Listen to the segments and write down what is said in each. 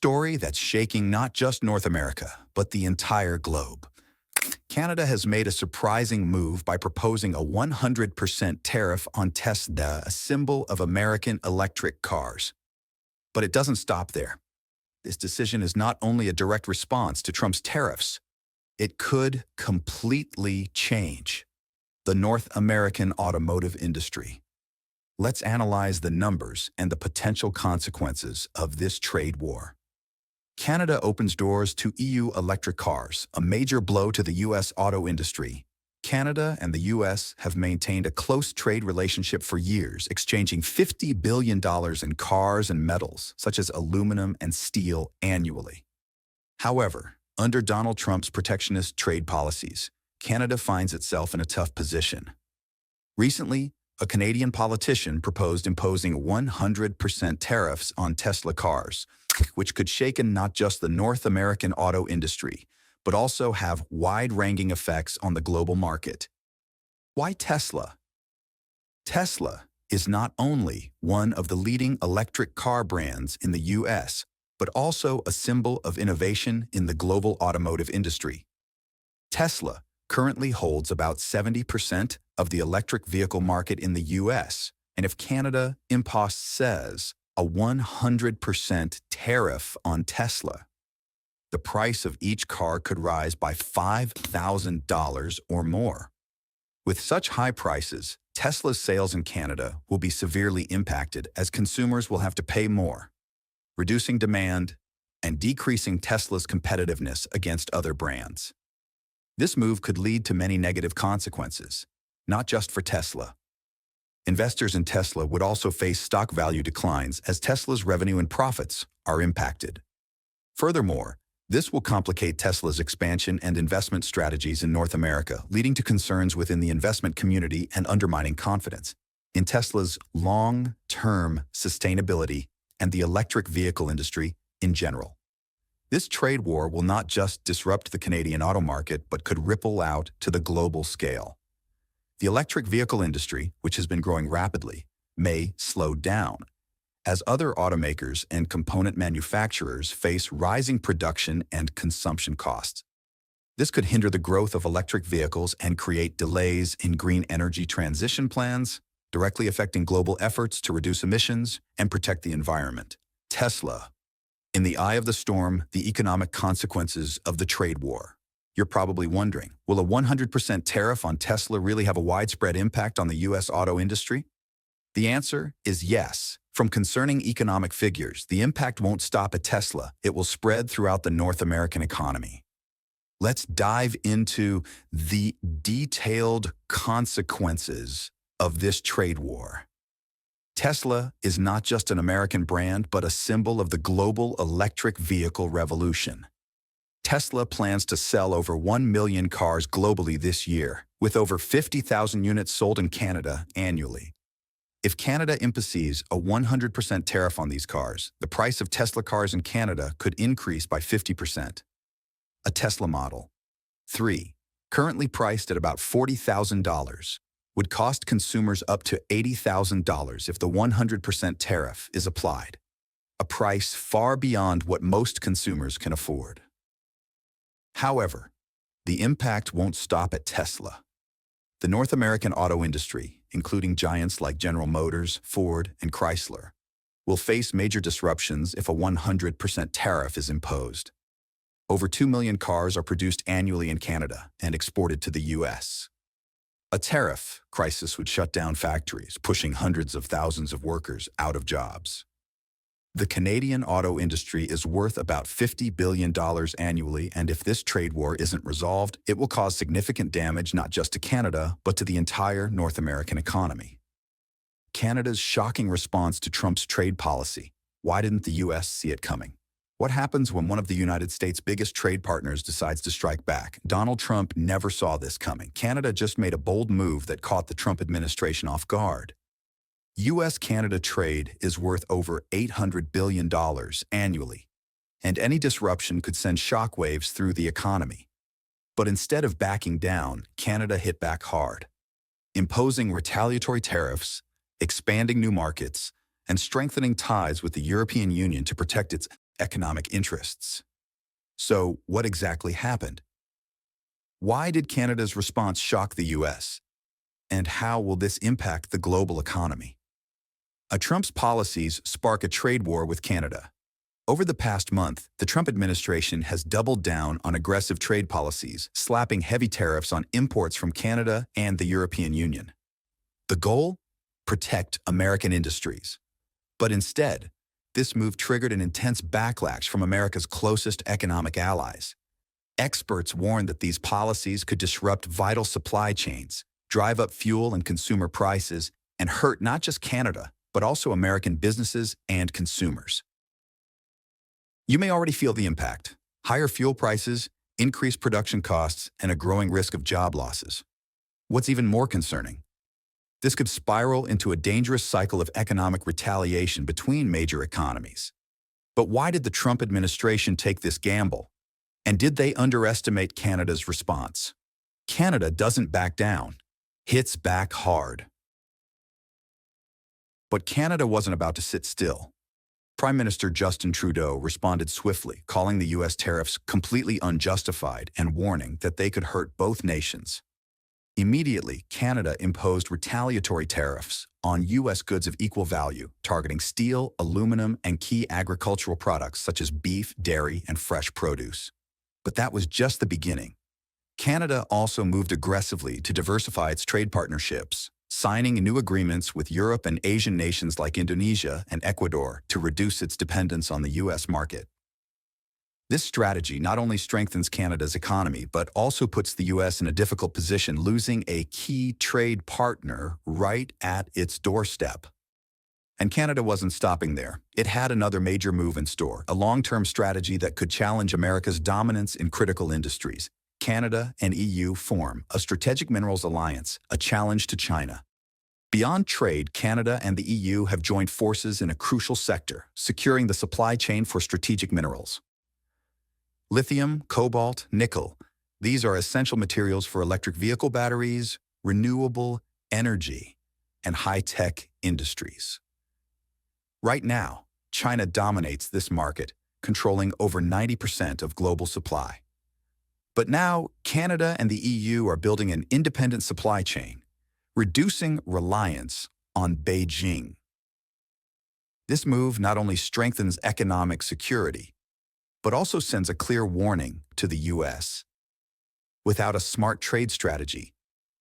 story that's shaking not just North America, but the entire globe. Canada has made a surprising move by proposing a 100% tariff on Tesla, a symbol of American electric cars. But it doesn't stop there. This decision is not only a direct response to Trump's tariffs, it could completely change the North American automotive industry. Let's analyze the numbers and the potential consequences of this trade war. Canada opens doors to EU electric cars, a major blow to the U.S. auto industry. Canada and the U.S. have maintained a close trade relationship for years, exchanging $50 billion in cars and metals, such as aluminum and steel, annually. However, under Donald Trump's protectionist trade policies, Canada finds itself in a tough position. Recently, a Canadian politician proposed imposing 100% tariffs on Tesla cars, which could shake not just the North American auto industry, but also have wide-ranging effects on the global market. Why Tesla? Tesla is not only one of the leading electric car brands in the U.S., but also a symbol of innovation in the global automotive industry. Tesla currently holds about 70% of the electric vehicle market in the U.S., and if Canada imposes a 100% tariff on Tesla, the price of each car could rise by $5,000 or more. With such high prices, Tesla's sales in Canada will be severely impacted as consumers will have to pay more, reducing demand and decreasing Tesla's competitiveness against other brands. This move could lead to many negative consequences, not just for Tesla. Investors in Tesla would also face stock value declines as Tesla's revenue and profits are impacted. Furthermore, this will complicate Tesla's expansion and investment strategies in North America, leading to concerns within the investment community and undermining confidence in Tesla's long-term sustainability and the electric vehicle industry in general. This trade war will not just disrupt the Canadian auto market, but could ripple out to the global scale. The electric vehicle industry, which has been growing rapidly, may slow down as other automakers and component manufacturers face rising production and consumption costs. This could hinder the growth of electric vehicles and create delays in green energy transition plans, directly affecting global efforts to reduce emissions and protect the environment. Tesla. In the eye of the storm, the economic consequences of the trade war. You're probably wondering, will a 100% tariff on Tesla really have a widespread impact on the U.S. auto industry? The answer is yes. From concerning economic figures, the impact won't stop at Tesla. It will spread throughout the North American economy. Let's dive into the detailed consequences of this trade war. Tesla is not just an American brand, but a symbol of the global electric vehicle revolution. Tesla plans to sell over 1 million cars globally this year, with over 50,000 units sold in Canada annually. If Canada imposes a 100% tariff on these cars, the price of Tesla cars in Canada could increase by 50%. A Tesla Model 3, currently priced at about $40,000, would cost consumers up to $80,000 if the 100% tariff is applied, a price far beyond what most consumers can afford. However, the impact won't stop at Tesla. The North American auto industry, including giants like General Motors, Ford, and Chrysler, will face major disruptions if a 100% tariff is imposed. Over 2 million cars are produced annually in Canada and exported to the U.S. A tariff crisis would shut down factories, pushing hundreds of thousands of workers out of jobs. The Canadian auto industry is worth about $50 billion annually, and if this trade war isn't resolved, it will cause significant damage not just to Canada, but to the entire North American economy. Canada's shocking response to Trump's trade policy. Why didn't the U.S. see it coming? What happens when one of the United States' biggest trade partners decides to strike back? Donald Trump never saw this coming. Canada just made a bold move that caught the Trump administration off guard. U.S.-Canada trade is worth over $800 billion annually, and any disruption could send shockwaves through the economy. But instead of backing down, Canada hit back hard, imposing retaliatory tariffs, expanding new markets, and strengthening ties with the European Union to protect its economic interests. So, what exactly happened? Why did Canada's response shock the US? And how will this impact the global economy? Trump's policies spark a trade war with Canada. Over the past month, the Trump administration has doubled down on aggressive trade policies, slapping heavy tariffs on imports from Canada and the European Union. The goal? Protect American industries. But instead, this move triggered an intense backlash from America's closest economic allies. Experts warn that these policies could disrupt vital supply chains, drive up fuel and consumer prices, and hurt not just Canada, but also American businesses and consumers. You may already feel the impact: higher fuel prices, increased production costs, and a growing risk of job losses. What's even more concerning? This could spiral into a dangerous cycle of economic retaliation between major economies. But why did the Trump administration take this gamble? And did they underestimate Canada's response? Canada doesn't back down, hits back hard. But Canada wasn't about to sit still. Prime Minister Justin Trudeau responded swiftly, calling the U.S. tariffs completely unjustified and warning that they could hurt both nations. Immediately, Canada imposed retaliatory tariffs on U.S. goods of equal value, targeting steel, aluminum, and key agricultural products such as beef, dairy, and fresh produce. But that was just the beginning. Canada also moved aggressively to diversify its trade partnerships, signing new agreements with Europe and Asian nations like Indonesia and Ecuador to reduce its dependence on the U.S. market. This strategy not only strengthens Canada's economy, but also puts the U.S. in a difficult position, losing a key trade partner right at its doorstep. And Canada wasn't stopping there. It had another major move in store, a long-term strategy that could challenge America's dominance in critical industries. Canada and EU form a strategic minerals alliance, a challenge to China. Beyond trade, Canada and the EU have joined forces in a crucial sector, securing the supply chain for strategic minerals. Lithium, cobalt, nickel, these are essential materials for electric vehicle batteries, renewable energy, and high-tech industries. Right now, China dominates this market, controlling over 90% of global supply. But now, Canada and the EU are building an independent supply chain, reducing reliance on Beijing. This move not only strengthens economic security, but also sends a clear warning to the U.S. Without a smart trade strategy,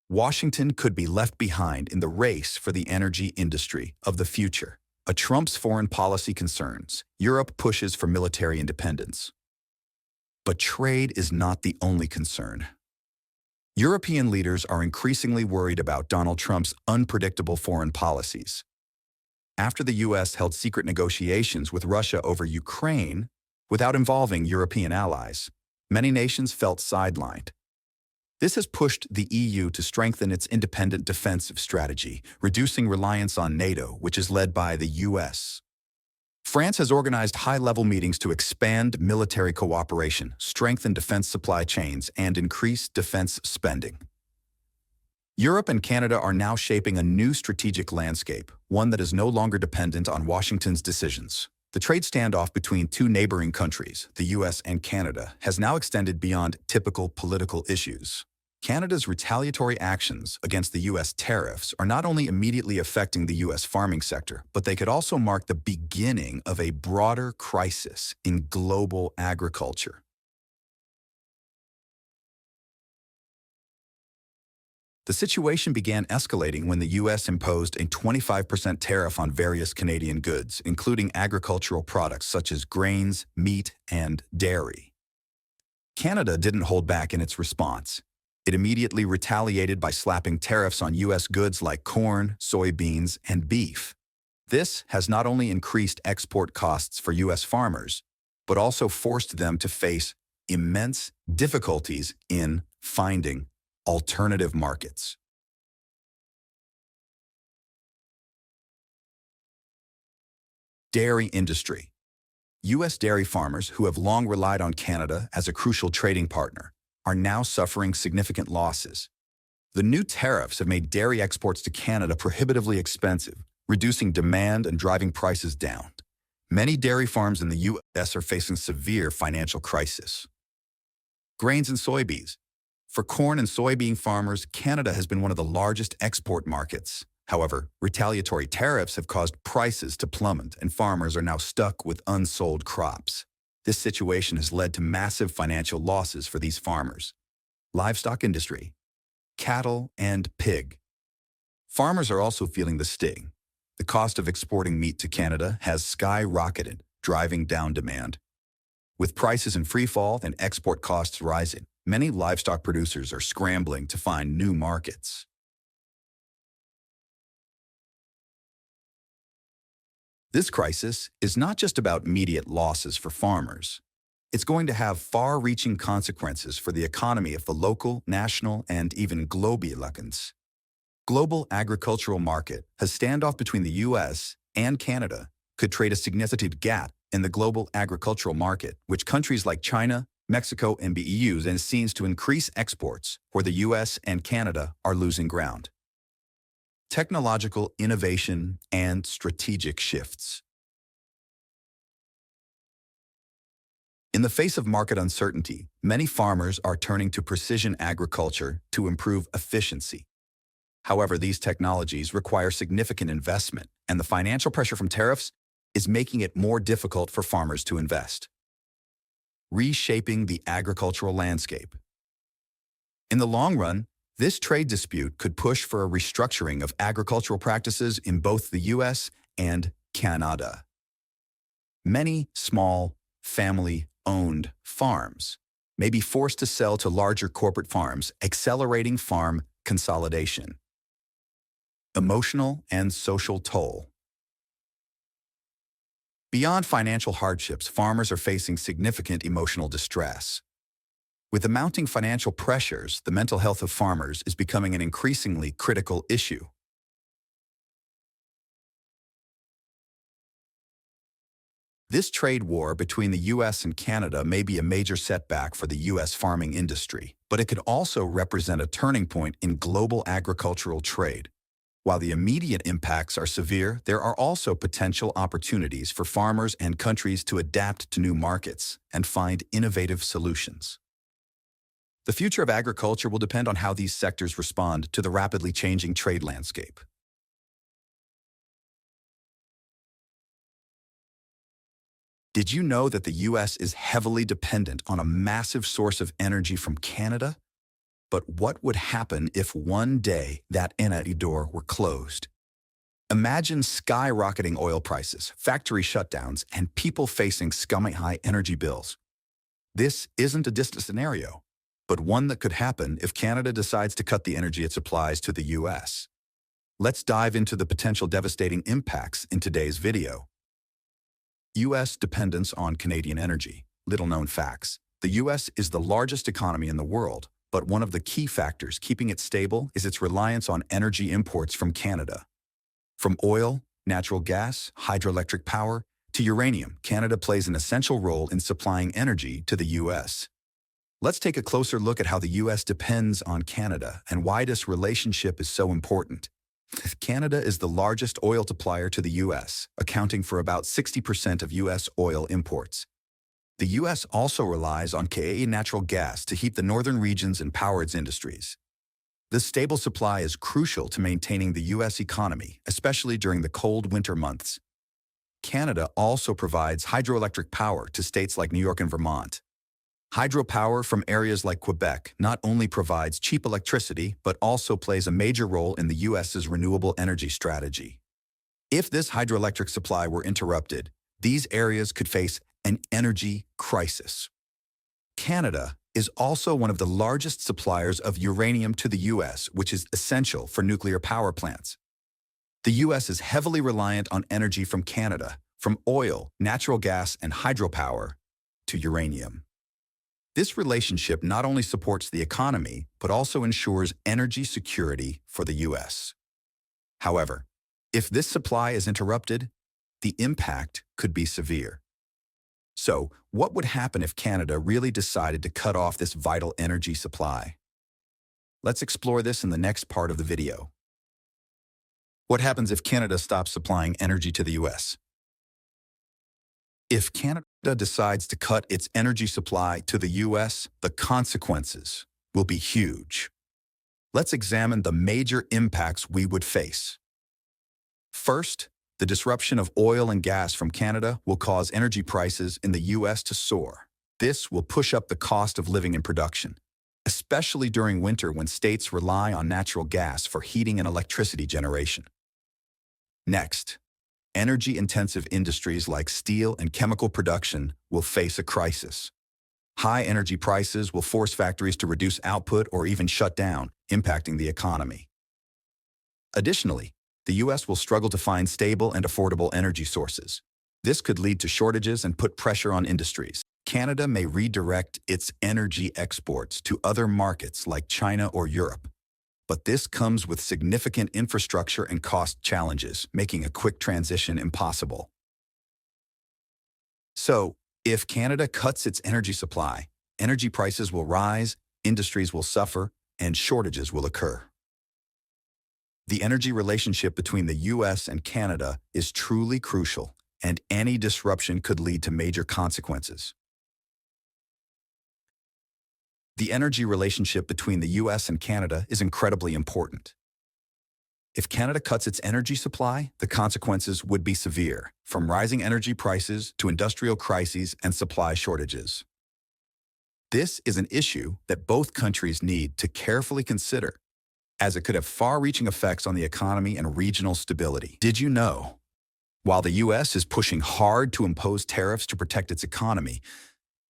Washington could be left behind in the race for the energy industry of the future. Trump's foreign policy concerns, Europe pushes for military independence. But trade is not the only concern. European leaders are increasingly worried about Donald Trump's unpredictable foreign policies. After the U.S. held secret negotiations with Russia over Ukraine, without involving European allies, many nations felt sidelined. This has pushed the EU to strengthen its independent defensive strategy, reducing reliance on NATO, which is led by the U.S. France has organized high-level meetings to expand military cooperation, strengthen defense supply chains, and increase defense spending. Europe and Canada are now shaping a new strategic landscape, one that is no longer dependent on Washington's decisions. The trade standoff between two neighboring countries, the U.S. and Canada, has now extended beyond typical political issues. Canada's retaliatory actions against the U.S. tariffs are not only immediately affecting the U.S. farming sector, but they could also mark the beginning of a broader crisis in global agriculture. The situation began escalating when the U.S. imposed a 25% tariff on various Canadian goods, including agricultural products such as grains, meat, and dairy. Canada didn't hold back in its response. It immediately retaliated by slapping tariffs on U.S. goods like corn, soybeans, and beef. This has not only increased export costs for U.S. farmers, but also forced them to face immense difficulties in finding alternative markets. Dairy industry. U.S. dairy farmers, who have long relied on Canada as a crucial trading partner, are now suffering significant losses. The new tariffs have made dairy exports to Canada prohibitively expensive, reducing demand and driving prices down. Many dairy farms in the U.S. are facing severe financial crisis. Grains and soybeans. For corn and soybean farmers, Canada has been one of the largest export markets. However, retaliatory tariffs have caused prices to plummet, and farmers are now stuck with unsold crops. This situation has led to massive financial losses for these farmers. Livestock industry. Cattle and pig. Farmers are also feeling the sting. The cost of exporting meat to Canada has skyrocketed, driving down demand. With prices in freefall and export costs rising, many livestock producers are scrambling to find new markets. This crisis is not just about immediate losses for farmers. It's going to have far-reaching consequences for the economy of the local, national, and even global economies. Global agricultural market has standoff between the U.S. and Canada could create a significant gap in the global agricultural market, which countries like China, Mexico, and the EU and seems to increase exports, where the U.S. and Canada are losing ground. Technological innovation and strategic shifts. In the face of market uncertainty, many farmers are turning to precision agriculture to improve efficiency. However, these technologies require significant investment, and the financial pressure from tariffs is making it more difficult for farmers to invest. Reshaping the agricultural landscape. In the long run, this trade dispute could push for a restructuring of agricultural practices in both the U.S. and Canada. Many small, family-owned farms may be forced to sell to larger corporate farms, accelerating farm consolidation. Emotional and social toll. Beyond financial hardships, farmers are facing significant emotional distress. With the mounting financial pressures, the mental health of farmers is becoming an increasingly critical issue. This trade war between the U.S. and Canada may be a major setback for the U.S. farming industry, but it could also represent a turning point in global agricultural trade. While the immediate impacts are severe, there are also potential opportunities for farmers and countries to adapt to new markets and find innovative solutions. The future of agriculture will depend on how these sectors respond to the rapidly changing trade landscape. Did you know that the U.S. is heavily dependent on a massive source of energy from Canada? But what would happen if one day that energy door were closed? Imagine skyrocketing oil prices, factory shutdowns, and people facing sky-high energy bills. This isn't a distant scenario, but one that could happen if Canada decides to cut the energy it supplies to the U.S. Let's dive into the potential devastating impacts in today's video. U.S. dependence on Canadian energy. Little-known facts. The U.S. is the largest economy in the world, but one of the key factors keeping it stable is its reliance on energy imports from Canada. From oil, natural gas, hydroelectric power, to uranium, Canada plays an essential role in supplying energy to the U.S. Let's take a closer look at how the U.S. depends on Canada and why this relationship is so important. Canada is the largest oil supplier to the U.S., accounting for about 60% of U.S. oil imports. The U.S. also relies on Canadian natural gas to heat the northern regions and power its industries. This stable supply is crucial to maintaining the U.S. economy, especially during the cold winter months. Canada also provides hydroelectric power to states like New York and Vermont. Hydropower from areas like Quebec not only provides cheap electricity, but also plays a major role in the U.S.'s renewable energy strategy. If this hydroelectric supply were interrupted, these areas could face an energy crisis. Canada is also one of the largest suppliers of uranium to the U.S., which is essential for nuclear power plants. The U.S. is heavily reliant on energy from Canada, from oil, natural gas, and hydropower to uranium. This relationship not only supports the economy, but also ensures energy security for the U.S. However, if this supply is interrupted, the impact could be severe. So, what would happen if Canada really decided to cut off this vital energy supply? Let's explore this in the next part of the video. What happens if Canada stops supplying energy to the U.S.? If Canada decides to cut its energy supply to the U.S., the consequences will be huge. Let's examine the major impacts we would face. First, the disruption of oil and gas from Canada will cause energy prices in the U.S. to soar. This will push up the cost of living and production, especially during winter when states rely on natural gas for heating and electricity generation. Next, energy-intensive industries like steel and chemical production will face a crisis. High energy prices will force factories to reduce output or even shut down, impacting the economy. Additionally, the U.S. will struggle to find stable and affordable energy sources. This could lead to shortages and put pressure on industries. Canada may redirect its energy exports to other markets like China or Europe. But this comes with significant infrastructure and cost challenges, making a quick transition impossible. So, if Canada cuts its energy supply, energy prices will rise, industries will suffer, and shortages will occur. The energy relationship between the U.S. and Canada is truly crucial, and any disruption could lead to major consequences. The energy relationship between the U.S. and Canada is incredibly important. If Canada cuts its energy supply, the consequences would be severe, from rising energy prices to industrial crises and supply shortages. This is an issue that both countries need to carefully consider, as it could have far-reaching effects on the economy and regional stability. Did you know? While the U.S. is pushing hard to impose tariffs to protect its economy,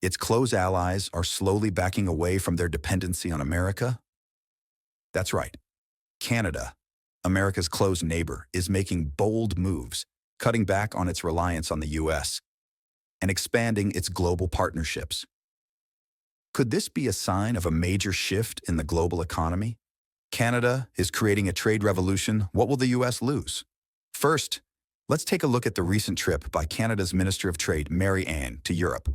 its close allies are slowly backing away from their dependency on America? That's right. Canada, America's close neighbor, is making bold moves, cutting back on its reliance on the U.S. and expanding its global partnerships. Could this be a sign of a major shift in the global economy? Canada is creating a trade revolution. What will the U.S. lose? First, let's take a look at the recent trip by Canada's Minister of Trade, Mary Ann, to Europe.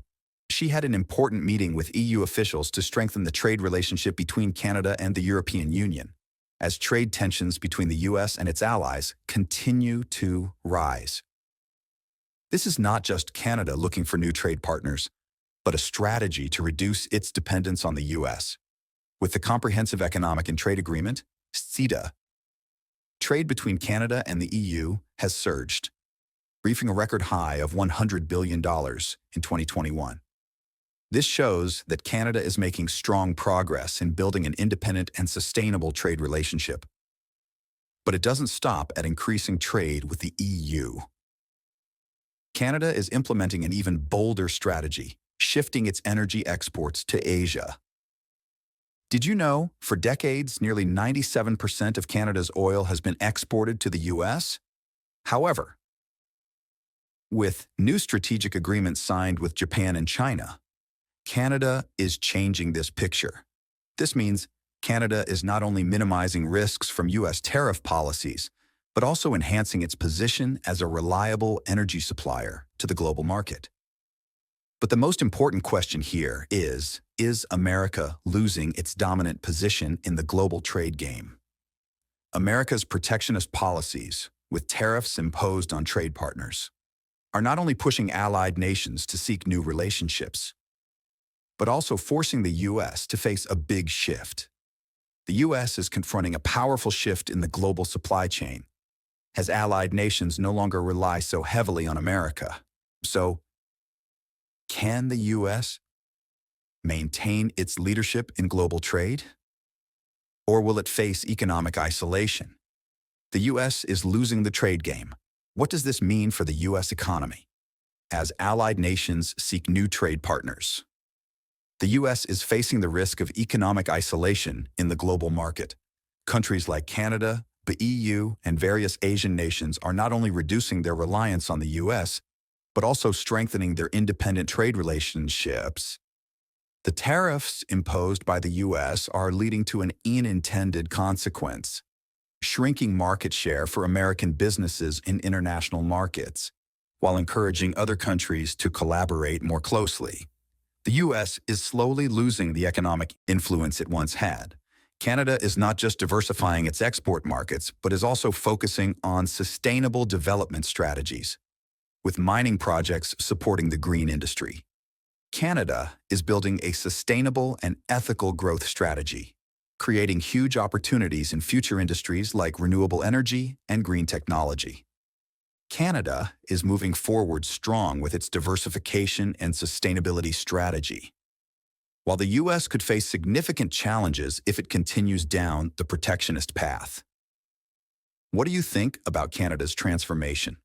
She had an important meeting with EU officials to strengthen the trade relationship between Canada and the European Union, as trade tensions between the U.S. and its allies continue to rise. This is not just Canada looking for new trade partners, but a strategy to reduce its dependence on the U.S. With the Comprehensive Economic and Trade Agreement, CETA, trade between Canada and the EU has surged, reaching a record high of $100 billion in 2021. This shows that Canada is making strong progress in building an independent and sustainable trade relationship. But it doesn't stop at increasing trade with the EU. Canada is implementing an even bolder strategy, shifting its energy exports to Asia. Did you know, for decades, nearly 97% of Canada's oil has been exported to the U.S.? However, with new strategic agreements signed with Japan and China, Canada is changing this picture. This means Canada is not only minimizing risks from U.S. tariff policies, but also enhancing its position as a reliable energy supplier to the global market. But the most important question here is America losing its dominant position in the global trade game? America's protectionist policies, with tariffs imposed on trade partners, are not only pushing allied nations to seek new relationships, but also forcing the U.S. to face a big shift. The U.S. is confronting a powerful shift in the global supply chain, as allied nations no longer rely so heavily on America. So, can the U.S. maintain its leadership in global trade? Or will it face economic isolation? The U.S. is losing the trade game. What does this mean for the U.S. economy? As allied nations seek new trade partners, the U.S. is facing the risk of economic isolation in the global market. Countries like Canada, the EU, and various Asian nations are not only reducing their reliance on the U.S., but also strengthening their independent trade relationships. The tariffs imposed by the U.S. are leading to an unintended consequence: shrinking market share for American businesses in international markets, while encouraging other countries to collaborate more closely. The U.S. is slowly losing the economic influence it once had. Canada is not just diversifying its export markets, but is also focusing on sustainable development strategies. with mining projects supporting the green industry. Canada is building a sustainable and ethical growth strategy, creating huge opportunities in future industries like renewable energy and green technology. Canada is moving forward strong with its diversification and sustainability strategy. While the U.S. could face significant challenges if it continues down the protectionist path. What do you think about Canada's transformation?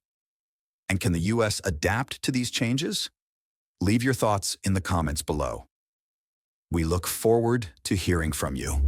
And can the U.S. adapt to these changes? Leave your thoughts in the comments below. We look forward to hearing from you.